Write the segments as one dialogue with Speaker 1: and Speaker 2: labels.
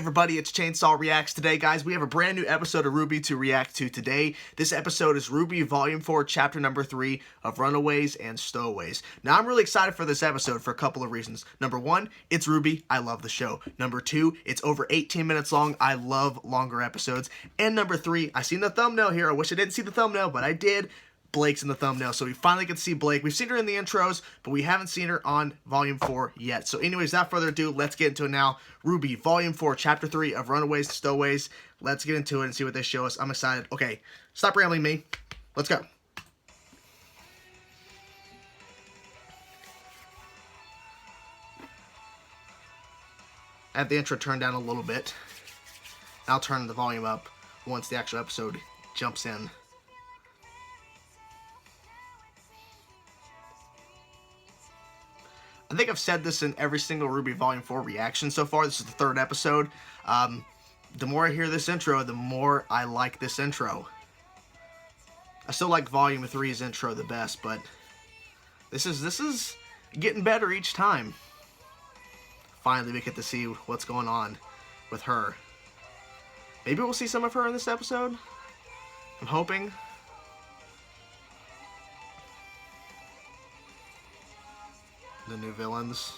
Speaker 1: everybody, it's Chainsaw Reacts. Today, guys, we have a brand new episode of RWBY to react to today. This episode is RWBY Volume 4, Chapter number 3 of Runaways and Stowaways. Now, I'm really excited for this episode for a couple of reasons. Number one, it's RWBY. I love the show. Number two, it's over 18 minutes long. I love longer episodes. And number three, I seen the thumbnail here. I wish I didn't see the thumbnail, but I did. Blake's in the thumbnail, so we finally get to see Blake. We've seen her in the intros, but we haven't seen her on Volume 4 yet. So anyways, without further ado, let's get into it now. RWBY, Volume 4, Chapter 3 of Runaways and Stowaways. Let's get into it and see what they show us. I'm excited. Okay, stop rambling me. Let's go. I have the intro turned down a little bit. I'll turn the volume up once the actual episode jumps in. I think I've said this in every single RWBY Volume 4 reaction so far. This is the third episode. The more I hear this intro, the more I like this intro. I still like Volume 3's intro the best, but this is getting better each time. Finally, we get to see what's going on with her. Maybe we'll see some of her in this episode. I'm hoping. The new villains.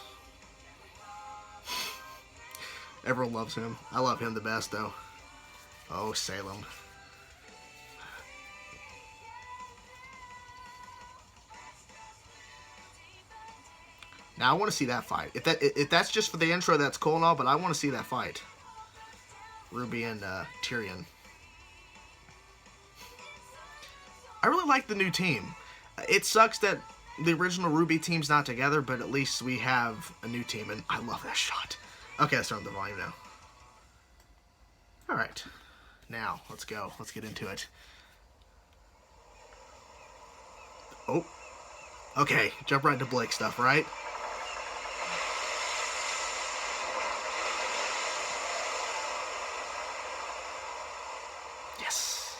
Speaker 1: Everyone loves him. I love him the best, though. Oh, Salem. Now I want to see that fight. If that's just for the intro, that's cool and all, but I want to see that fight. RWBY and Tyrion. I really like the new team. It sucks that the original RWBY team's not together, but at least we have a new team, and I love that shot. Okay, let's turn up the volume now. Alright. Now, let's go. Let's get into it. Oh. Okay, jump right into Blake stuff, right? Yes.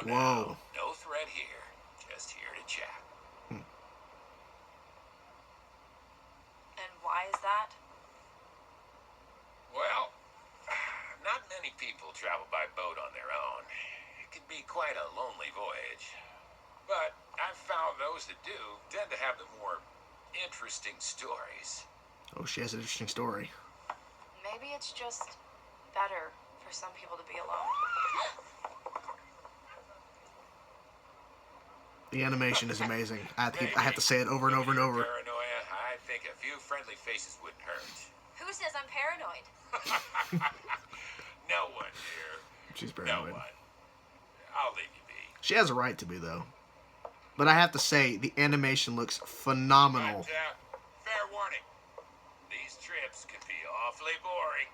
Speaker 1: Whoa.
Speaker 2: No threat here. Just here to chat.
Speaker 3: And why is that?
Speaker 2: Well, not many people travel by boat on their own. It can be quite a lonely voyage. But I've found those that do tend to have the more interesting stories.
Speaker 1: Oh, she has an interesting story.
Speaker 3: Maybe it's just better for some people to be alone.
Speaker 1: The animation is amazing. I have to say it over and over and over.
Speaker 2: Paranoia, I think a few friendly faces wouldn't hurt.
Speaker 3: Who says I'm paranoid?
Speaker 2: No one, dear.
Speaker 1: She's paranoid.
Speaker 2: No one. I'll leave you be.
Speaker 1: She has a right to be, though. But I have to say, the animation looks phenomenal.
Speaker 2: But, fair warning. These trips can be awfully boring.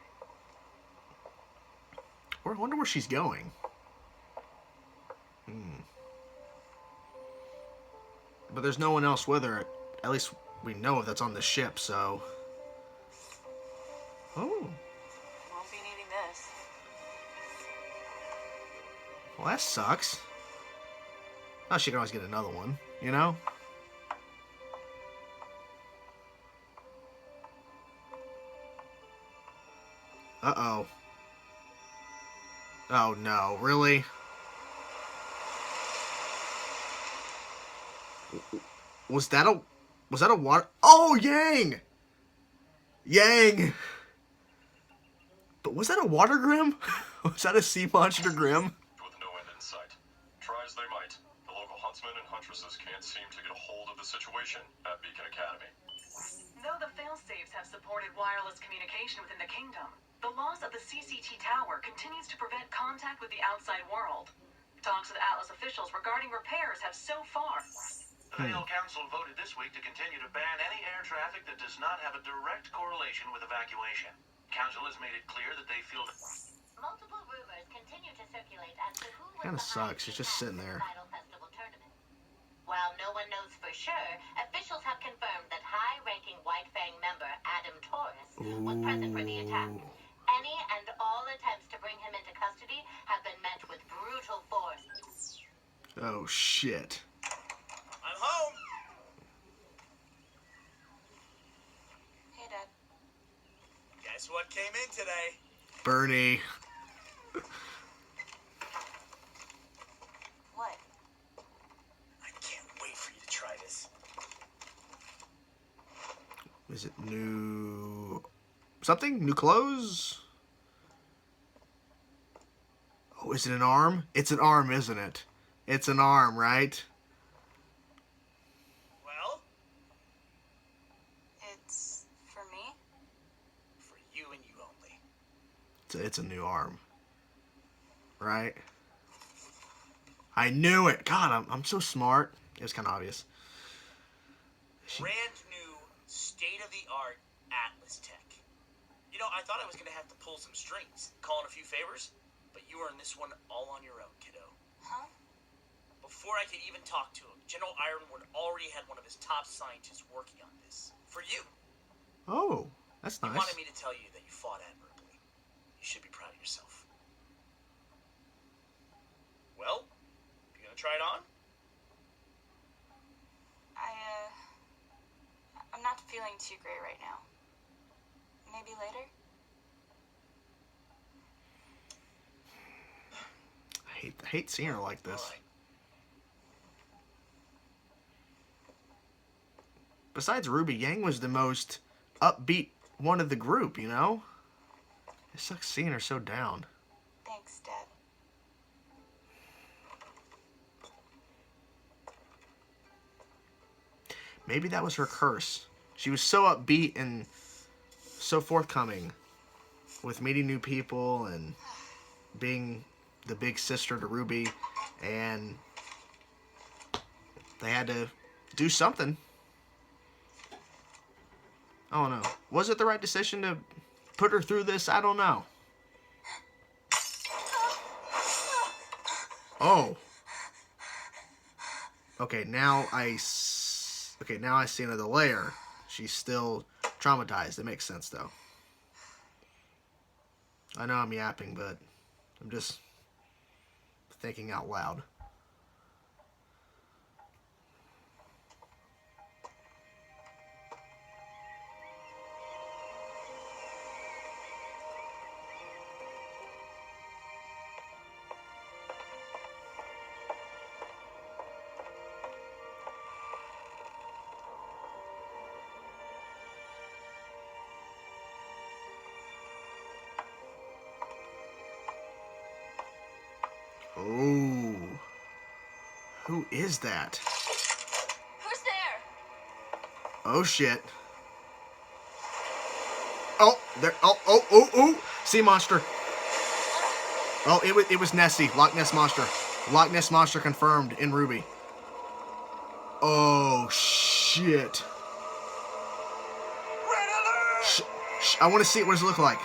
Speaker 1: I wonder where she's going. But there's no one else with her. At least we know that's on the ship, so... Oh.
Speaker 3: Won't be needing this.
Speaker 1: Well, that sucks. Oh, she can always get another one, you know? Uh-oh. Oh, no. Really? Was that a water? Oh, Yang! Yang! But was that a water grim? Was that a sea monster grim?
Speaker 4: With no end in sight. Try as they might, the local huntsmen and huntresses can't seem to get a hold of the situation at Beacon Academy.
Speaker 5: Though the failsafes have supported wireless communication within the kingdom, the loss of the CCT tower continues to prevent contact with the outside world. Talks with Atlas officials regarding repairs have so far.
Speaker 6: The Vale Council voted this week to continue to ban any air traffic that does not have a direct correlation with evacuation. Council has made it clear that they feel that
Speaker 7: multiple rumors continue to circulate as to who
Speaker 1: Kinda sucks. She's just sitting there.
Speaker 7: Final festival tournament. While no one knows for sure, officials have confirmed that high-ranking White Fang member Adam Taurus was present for the attack. Any and all attempts to bring him into custody have been met with brutal force
Speaker 1: Oh, shit.
Speaker 8: I'm home.
Speaker 3: Hey, Dad.
Speaker 8: Guess what came in today?
Speaker 1: Bernie.
Speaker 3: What?
Speaker 8: I can't wait for you to try this.
Speaker 1: Is it new... something? New clothes? Oh, is it an arm? It's an arm, isn't it? It's an arm, right?
Speaker 8: Well,
Speaker 3: It's for me?
Speaker 8: for you and you only.
Speaker 1: It's a new arm. Right? I knew it! God, I'm so smart. It was kind of obvious.
Speaker 8: Brand new, state-of-the-art Atlas tech. You know, I thought I was going to have to pull some strings, call in a few favors, but you earned this one all on your own, kiddo.
Speaker 3: Huh?
Speaker 8: Before I could even talk to him, General Ironwood already had one of his top scientists working on this. For you.
Speaker 1: Oh, that's
Speaker 8: He
Speaker 1: nice.
Speaker 8: wanted me to tell you that you fought admirably. You should be proud of yourself. Well, you gonna try it on?
Speaker 3: I'm not feeling too great right now. Maybe later?
Speaker 1: I hate seeing her like this.
Speaker 8: All right.
Speaker 1: Besides Ruby, Yang was the most upbeat one of the group, you know? It sucks seeing her so down.
Speaker 3: Thanks, Dad.
Speaker 1: Maybe that was her curse. She was so upbeat and so forthcoming with meeting new people and being the big sister to Ruby, and they had to do something. I don't know. Was it the right decision to put her through this? I don't know. Oh. Okay, now I see another layer. She's still traumatized. It makes sense, though. I know I'm yapping, but I'm just thinking out loud. Oh. Who is that?
Speaker 3: Who's there?
Speaker 1: Oh, shit. Oh, there. Oh. Sea monster. Oh, it was Nessie. Loch Ness monster. Loch Ness monster confirmed in RWBY. Oh, shit.
Speaker 8: Red alert!
Speaker 1: I want to see it. What does it look like?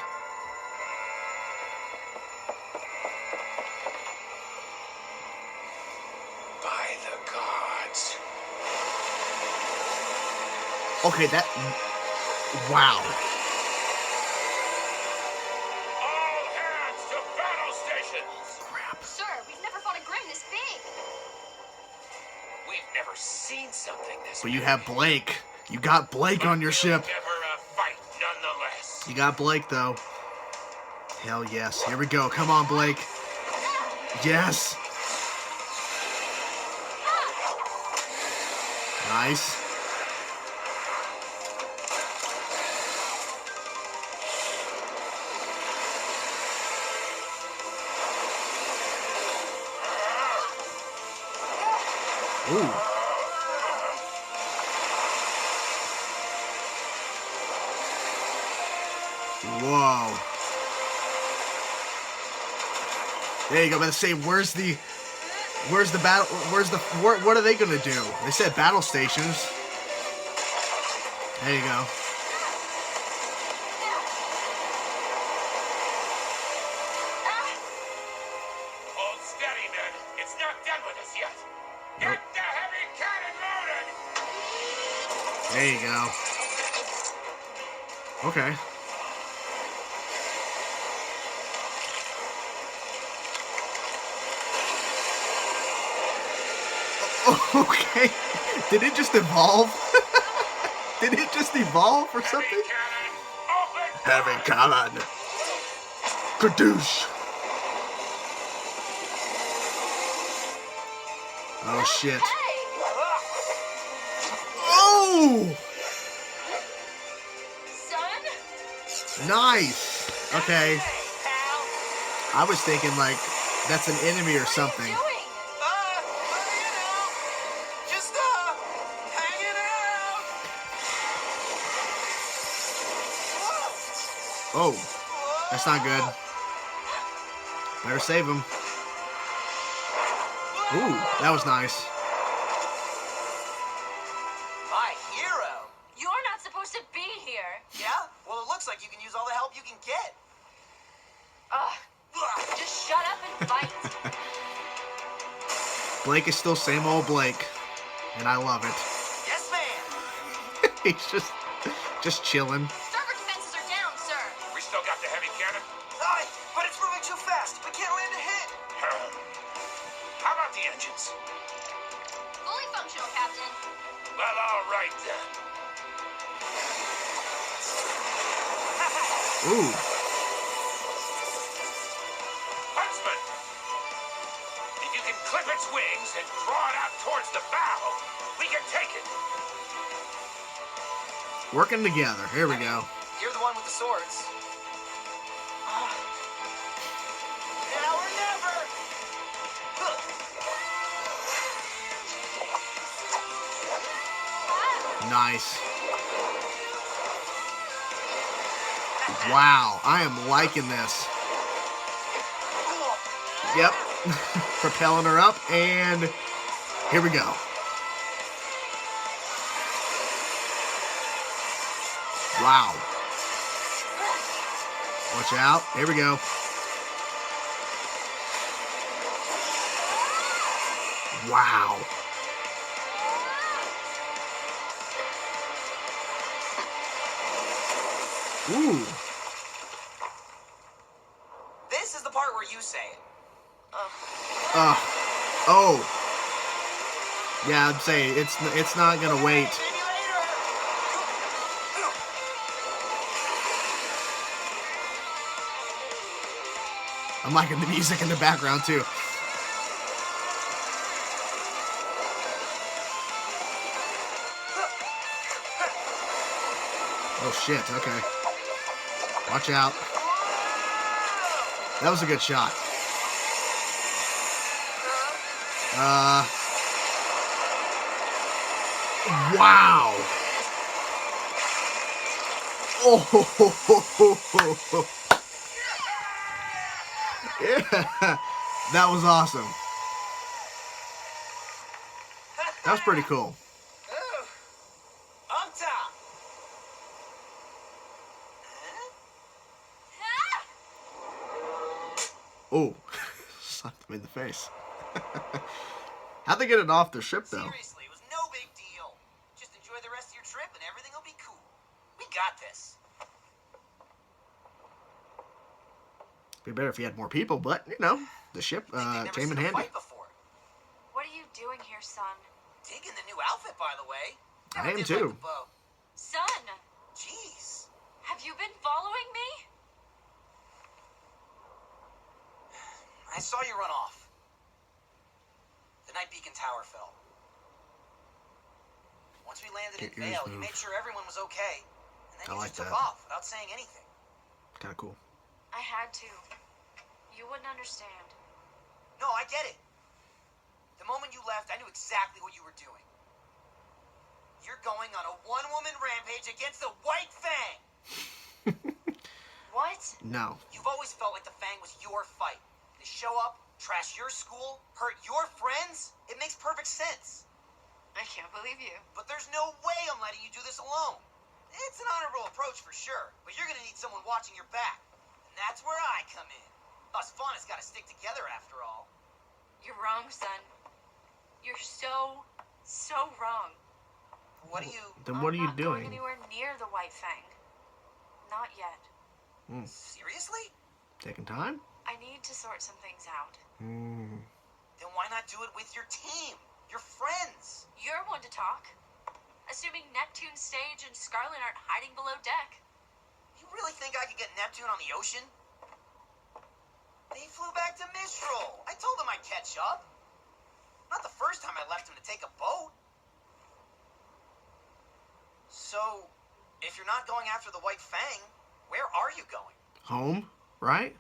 Speaker 2: By the gods.
Speaker 1: Okay, that... Wow.
Speaker 2: All hands to battle stations!
Speaker 1: Crap.
Speaker 3: Sir, we've never fought a Grim this big.
Speaker 2: We've never seen something this
Speaker 1: But you
Speaker 2: big.
Speaker 1: have Blake. You got Blake on your ship.
Speaker 2: Never a fight, nonetheless.
Speaker 1: You got Blake, though. Hell yes. Here we go. Come on, Blake. Yes. Nice. Ooh. Whoa. There you go. About to say, where's the battle? What are they gonna do? They said battle stations. There you go.
Speaker 2: Hold steady, men. It's not done with us yet. Get the heavy cannon loaded!
Speaker 1: There you go. Okay. Okay. Did it just evolve? Did it just evolve or something? Heavy cannon. Kadoosh. Oh shit. Oh!
Speaker 3: Son?
Speaker 1: Nice. Okay. I was thinking like that's an enemy or something.
Speaker 3: What are you doing?
Speaker 8: You know, just hanging out.
Speaker 1: Oh, that's not good. Better save him. Ooh, that was nice.
Speaker 8: My hero.
Speaker 3: You're not supposed to be here.
Speaker 8: Yeah? Well, it looks like you can use all the help you can get.
Speaker 3: Ugh. Just shut up and fight.
Speaker 1: Blake is still same old Blake, and I love it.
Speaker 8: Yes, ma'am.
Speaker 1: He's just chilling.
Speaker 3: Starboard defenses are down, sir.
Speaker 2: We still got the heavy cannon?
Speaker 8: Aye, but it's moving too fast. We can't land a hit.
Speaker 2: How about the engines?
Speaker 3: Fully functional, Captain.
Speaker 2: Well, all right then.
Speaker 1: Ooh.
Speaker 2: Huntsman! If you can clip its wings and draw it out towards the bow, we can take it.
Speaker 1: Working together. Here we go.
Speaker 8: You're the one with the swords. Now or never.
Speaker 1: Nice. Wow, I am liking this. Yep. Propelling her up, and here we go. Wow. Watch out. Here we go. Wow. Ooh.
Speaker 8: This is the part where you say it.
Speaker 1: Oh. Yeah, I'd say it's not gonna wait.
Speaker 8: Maybe later.
Speaker 1: I'm liking the music in the background too. Oh shit, okay. Watch out. That was a good shot. Wow. Oh. Yeah. That was awesome. That was pretty cool.
Speaker 8: Ooh. On top.
Speaker 1: Oh. Slapped him in the face. How'd they get it off their ship though?
Speaker 8: Seriously, it was no big deal. Just enjoy the rest of your trip and everything will be cool. We got this.
Speaker 1: Be better if you had more people, but you know, the ship
Speaker 8: They've never
Speaker 1: came in
Speaker 8: seen a
Speaker 1: handy.
Speaker 8: fight before.
Speaker 3: What are you doing here, son?
Speaker 8: Digging the new outfit, by the way.
Speaker 1: I am
Speaker 8: did
Speaker 1: too.
Speaker 8: Like the bow.
Speaker 3: Son,
Speaker 8: Jeez.
Speaker 3: have you been following me?
Speaker 8: I saw you run off. The night Beacon Tower fell. Once we landed in
Speaker 1: Get yours
Speaker 8: Vale, you
Speaker 1: moved.
Speaker 8: made sure everyone was okay. And then
Speaker 1: I
Speaker 8: you
Speaker 1: like
Speaker 8: just took
Speaker 1: that.
Speaker 8: off without saying anything.
Speaker 1: Kind of cool.
Speaker 3: I had to. You wouldn't understand.
Speaker 8: No, I get it. The moment you left, I knew exactly what you were doing. You're going on a one-woman rampage against the White Fang!
Speaker 3: What?
Speaker 1: No.
Speaker 8: You've always felt like the Fang was your fight. They show up, trash your school, hurt your friends. It makes perfect sense.
Speaker 3: I can't believe you.
Speaker 8: But there's no way I'm letting you do this alone. It's an honorable approach for sure, but you're gonna need someone watching your back. And that's where I come in. Us Fauna's gotta stick together after all.
Speaker 3: You're wrong, son. You're so wrong.
Speaker 8: What do you...
Speaker 1: Then what are you
Speaker 3: I'm not going
Speaker 1: doing?
Speaker 3: anywhere near the White Fang. Not yet.
Speaker 8: Seriously?
Speaker 1: Taking time?
Speaker 3: I need to sort some things out.
Speaker 8: Then why not do it with your team? You're friends.
Speaker 3: You're one to talk. Assuming Neptune Stage and Scarlet aren't hiding below deck.
Speaker 8: You really think I could get Neptune on the ocean? They flew back to Mistral. I told them I'd catch up. Not the first time I left him to take a boat. So, if you're not going after the White Fang, where are you going?
Speaker 1: Home, right?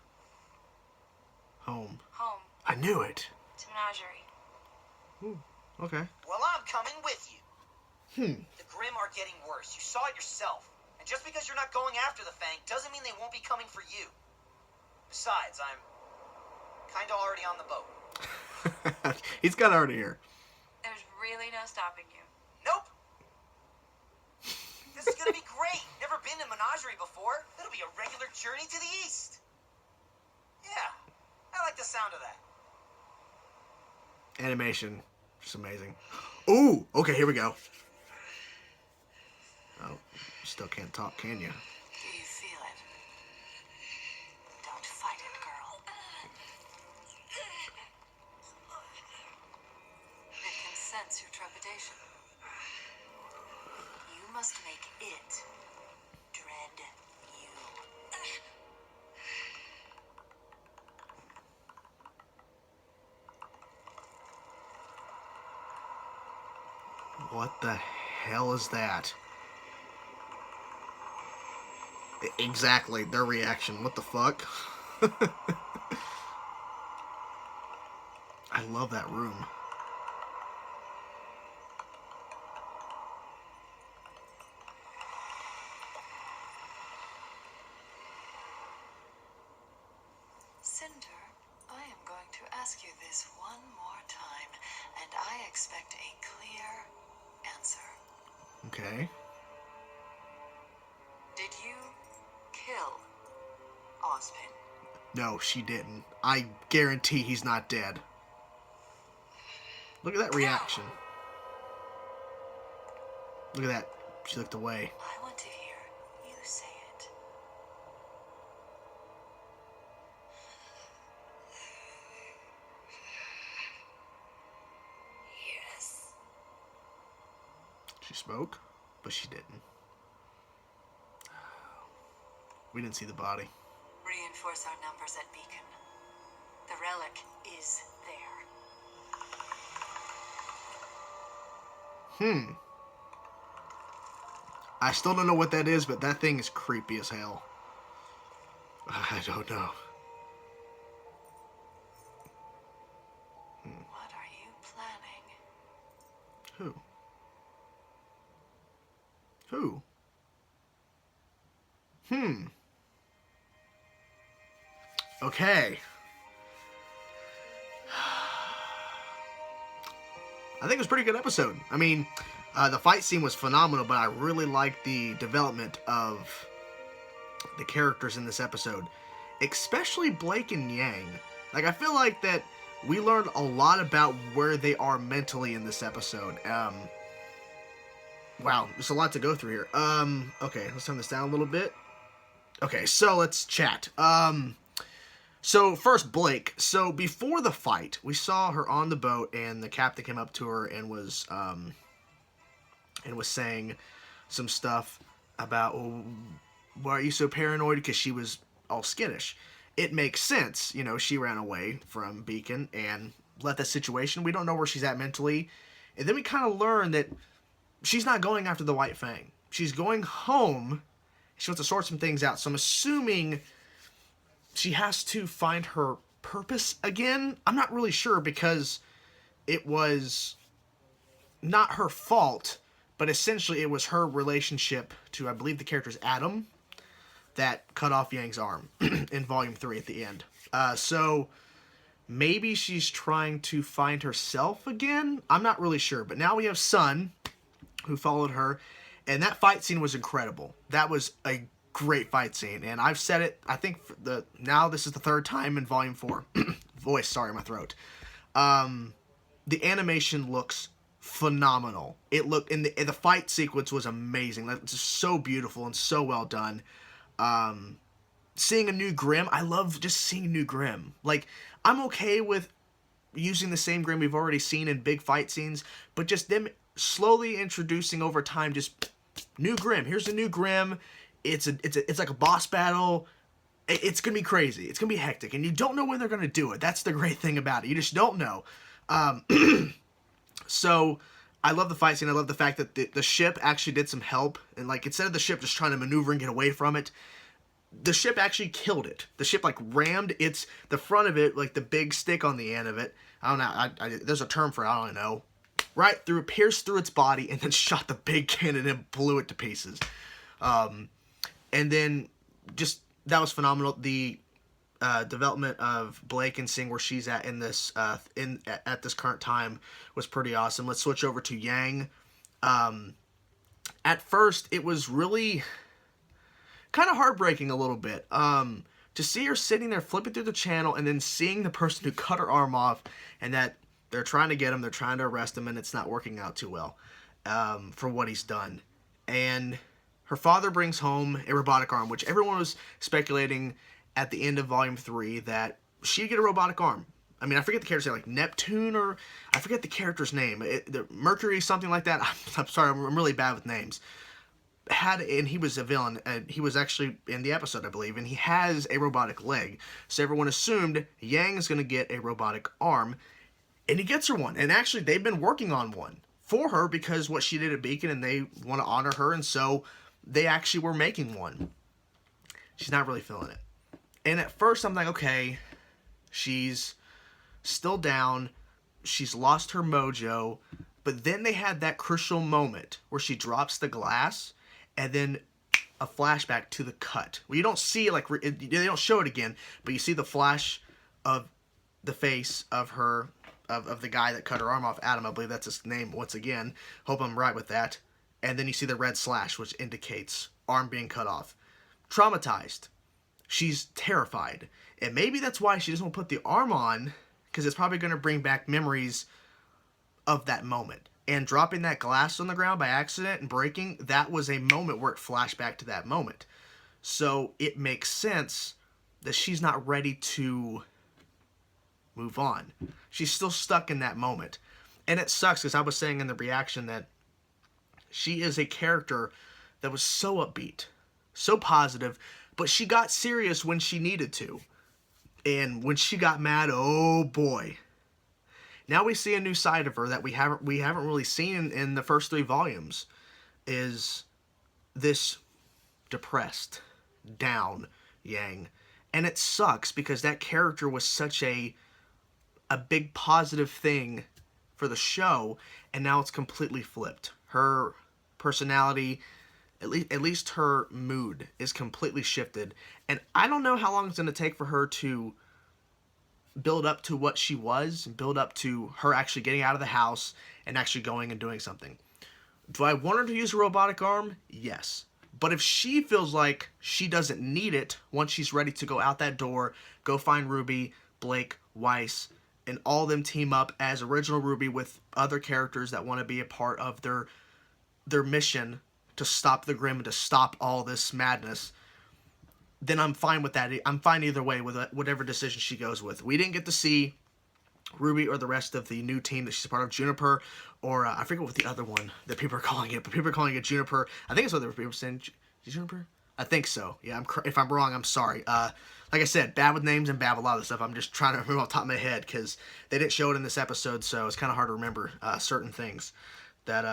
Speaker 1: Home.
Speaker 3: Home.
Speaker 1: I knew it.
Speaker 3: To Menagerie.
Speaker 1: Ooh, okay.
Speaker 8: Well, I'm coming with you. The Grimm are getting worse. You saw it yourself. And just because you're not going after the Fang doesn't mean they won't be coming for you. Besides, I'm kind of already on the boat.
Speaker 1: He's got already here.
Speaker 3: There's really no stopping you.
Speaker 8: Nope. This is gonna be great. Never been to Menagerie before. It'll be a regular journey to the east. Yeah, I like the sound of that.
Speaker 1: Animation, just amazing. Ooh, okay, here we go. Oh, still can't talk, can you?
Speaker 5: Do you feel it? Don't fight it, girl. It can sense your trepidation. You must make it dread you.
Speaker 1: What the hell is that? Exactly, their reaction. What the fuck? I love that room.
Speaker 5: Cinder, I am going to ask you this one more time, and I expect a clear answer.
Speaker 1: Okay.
Speaker 5: Did you kill Ozpin?
Speaker 1: No, she didn't. I guarantee he's not dead. Look at that reaction. Look at that. She looked away.
Speaker 5: I want to hear you say it.
Speaker 3: Yes.
Speaker 1: She spoke, but she didn't. We didn't see the body.
Speaker 5: Reinforce our numbers at Beacon. The relic is there.
Speaker 1: I still don't know what that is, but that thing is creepy as hell. I don't know.
Speaker 5: What are you planning?
Speaker 1: Who? Okay. I think it was a pretty good episode. I mean, the fight scene was phenomenal, but I really liked the development of the characters in this episode, especially Blake and Yang. Like, I feel like that we learned a lot about where they are mentally in this episode. Wow, there's a lot to go through here. Okay, let's turn this down a little bit. Okay, so let's chat. So first, Blake. So before the fight, we saw her on the boat, and the captain came up to her and was saying some stuff about, well, why are you so paranoid? Because she was all skittish. It makes sense, you know. She ran away from Beacon and left that situation. We don't know where she's at mentally, and then we kind of learn that she's not going after the White Fang. She's going home. She wants to sort some things out. So I'm assuming she has to find her purpose again. I'm not really sure, because it was not her fault, but essentially it was her relationship to, I believe the character's Adam, that cut off Yang's arm in Volume 3 at the end. So maybe she's trying to find herself again? I'm not really sure. But now we have Sun, who followed her, and that fight scene was incredible. That was a great fight scene, and I've said it, I think now this is the third time in Volume 4. Voice, sorry, my throat. The animation looks phenomenal. It looked, and the fight sequence was amazing. Like, it's just so beautiful and so well done. Seeing a new Grimm, I love just seeing a new Grimm. Like, I'm okay with using the same Grim we've already seen in big fight scenes, but just them slowly introducing over time just new Grim. Here's a new Grim. It's like a boss battle. It's gonna be crazy. It's gonna be hectic, and you don't know when they're gonna do it. That's the great thing about it. You just don't know. So I love the fight scene. I love the fact that the ship actually did some help, and like instead of the ship just trying to maneuver and get away from it, the ship actually killed it. The ship like rammed the front of it, like the big stick on the end of it. I don't know. There's a term for it. I don't know. Right through, pierced through its body, and then shot the big cannon and blew it to pieces. And then just that was phenomenal. The development of Blake and seeing where she's at in this at this current time was pretty awesome. Let's switch over to Yang. At first, it was really kind of heartbreaking a little bit. To see her sitting there flipping through the channel and then seeing the person who cut her arm off, and that they're trying to get him, they're trying to arrest him, and it's not working out too well for what he's done. And her father brings home a robotic arm, which everyone was speculating at the end of Volume 3 that she'd get a robotic arm. I mean, I forget the character's name, like Neptune, or I forget the character's name. Mercury, something like that. I'm sorry, I'm really bad with names. And he was a villain, and he was actually in the episode, I believe, and he has a robotic leg. So everyone assumed Yang is going to get a robotic arm, and he gets her one. And actually, they've been working on one for her because what she did at Beacon, and they want to honor her, and so they actually were making one. She's not really feeling it. And at first, I'm like, okay, she's still down. She's lost her mojo. But then they had that crucial moment where she drops the glass, and then a flashback to the cut. Well, you don't see, like, they don't show it again, but you see the flash of the face of her, of the guy that cut her arm off, Adam, I believe that's his name once again. Hope I'm right with that. And then you see the red slash, which indicates arm being cut off. Traumatized. She's terrified. And maybe that's why she doesn't want to put the arm on, because it's probably going to bring back memories of that moment. And dropping that glass on the ground by accident and breaking, that was a moment where it flashed back to that moment. So it makes sense that she's not ready to move on. She's still stuck in that moment. And it sucks, because I was saying in the reaction that she is a character that was so upbeat, so positive, but she got serious when she needed to. And when she got mad, oh boy. Now we see a new side of her that we haven't really seen in the first 3 volumes, is this depressed, down Yang. And it sucks because that character was such a big positive thing for the show, and now it's completely flipped. Her personality, at least her mood, is completely shifted. And I don't know how long it's going to take for her to build up to what she was, and build up to her actually getting out of the house and actually going and doing something. Do I want her to use a robotic arm? Yes. But if she feels like she doesn't need it once she's ready to go out that door, go find Ruby, Blake, Weiss, and all them team up as original RWBY with other characters that want to be a part of their mission to stop the Grimm and to stop all this madness, then I'm fine with that. I'm fine either way with whatever decision she goes with. We didn't get to see Ruby or the rest of the new team that she's a part of, Juniper, or I forget what the other one that people are calling it, but people are calling it Juniper. I think it's what they were saying. Juniper? I think so. Yeah, if I'm wrong, I'm sorry. Like I said, bad with names and bad with a lot of stuff. I'm just trying to remember off the top of my head because they didn't show it in this episode, so it's kind of hard to remember certain things that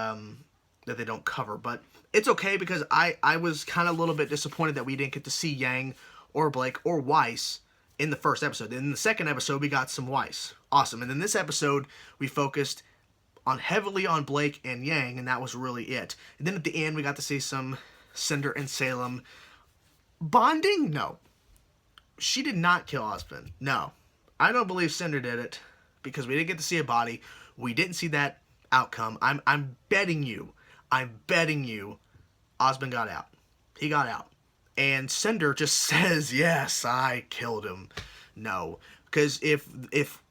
Speaker 1: they don't cover. But it's okay because I was kind of a little bit disappointed that we didn't get to see Yang or Blake or Weiss in the first episode. In the second episode, we got some Weiss. Awesome. And in this episode, we focused heavily on Blake and Yang, and that was really it. And then at the end, we got to see some Cinder and Salem bonding. No. She did not kill Osmond. No. I don't believe Cinder did it because we didn't get to see a body. We didn't see that outcome. I'm betting you Osmond got out. He got out. And Cinder just says, yes, I killed him. No. Because if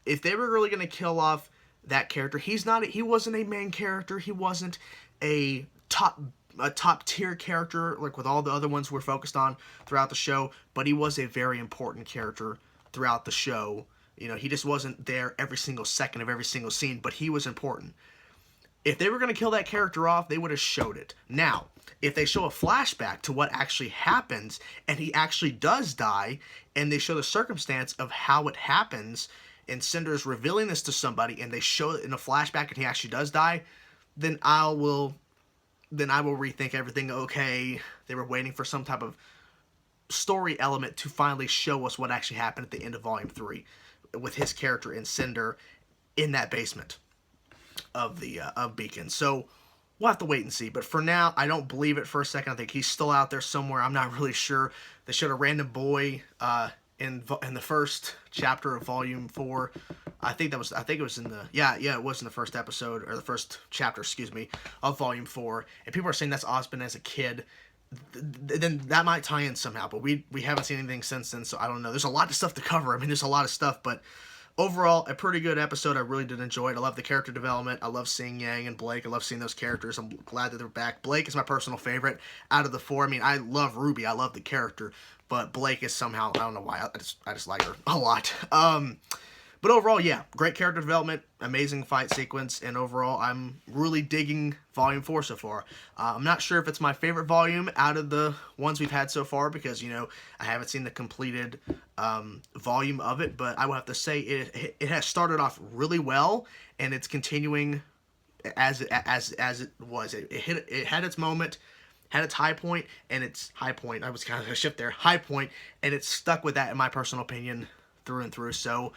Speaker 1: they were really going to kill off that character, he wasn't a main character. He wasn't a top tier character like with all the other ones we're focused on throughout the show, but he was a very important character throughout the show You know, he just wasn't there every single second of every single scene, but he was important. If they were going to kill that character off, they would have showed it. Now, if they show a flashback to what actually happens, and he actually does die, and they show the circumstance of how it happens, and Cinder's revealing this to somebody, and they show it in a flashback, and he actually does die, then I will rethink everything. Okay, they were waiting for some type of story element to finally show us what actually happened at the end of Volume 3, with his character and Cinder in that basement of the of Beacon. So we'll have to wait and see. But for now, I don't believe it for a second. I think he's still out there somewhere. I'm not really sure. They showed a random boy in the first chapter of Volume 4. I think it was in the it was in the first episode, or the first chapter, excuse me, of Volume 4. And people are saying that's Osmond as a kid. Then that might tie in somehow, but we haven't seen anything since then, so I don't know. There's a lot of stuff to cover. I mean, there's a lot of stuff, but overall, a pretty good episode. I really did enjoy it. I love the character development. I love seeing Yang and Blake. I love seeing those characters. I'm glad that they're back. Blake is my personal favorite out of the four. I mean, I love Ruby. I love the character, but Blake is somehow, I don't know why, I just like her a lot. But overall, yeah, great character development, amazing fight sequence, and overall, I'm really digging Volume 4 so far. I'm not sure if it's my favorite volume out of the ones we've had so far, because, you know, I haven't seen the completed volume of it, but I will have to say it has started off really well, and it's continuing as it was. It had its moment, had its high point, and its high point, I was kind of a shift there, high point, and it's stuck with that, in my personal opinion, through and through. So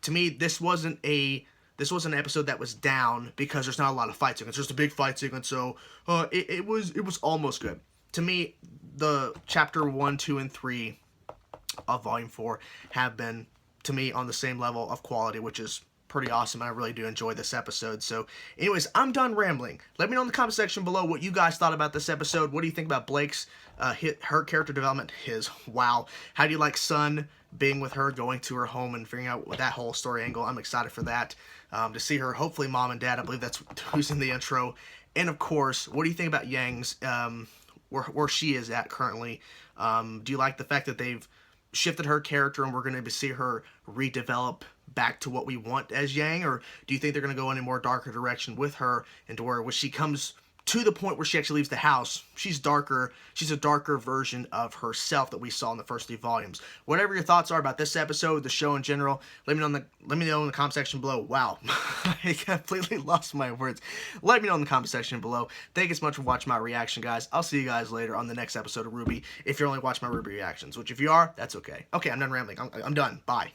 Speaker 1: to me, this wasn't an episode that was down because there's not a lot of fight sequence. There's just a big fight sequence, so it was almost good. To me, the chapter 1, 2, and 3 of Volume 4 have been, to me, on the same level of quality, which is pretty awesome. I really do enjoy this episode. So anyways, I'm done rambling. Let me know in the comment section below what you guys thought about this episode. What do you think about Blake's her character development? Wow. How do you like Sun being with her, going to her home and figuring out that whole story angle? I'm excited for that. To see her, hopefully mom and dad. I believe that's who's in the intro. And of course, what do you think about Yang's where she is at currently? Do you like the fact that they've shifted her character and we're going to see her redevelop back to what we want as Yang, or do you think they're going to go in a more darker direction with her, and to where when she comes to the point where she actually leaves the house, she's a darker version of herself that we saw in the first 3 volumes? Whatever your thoughts are about this episode, the show in general, let me know in the comment section below. Wow, I completely lost my words. Let me know in the comment section below. Thank you so much for watching my reaction, guys. I'll see you guys later on the next episode of RWBY, if you're only watching my RWBY reactions, which if you are, that's okay. Okay, I'm done rambling. I'm done. Bye.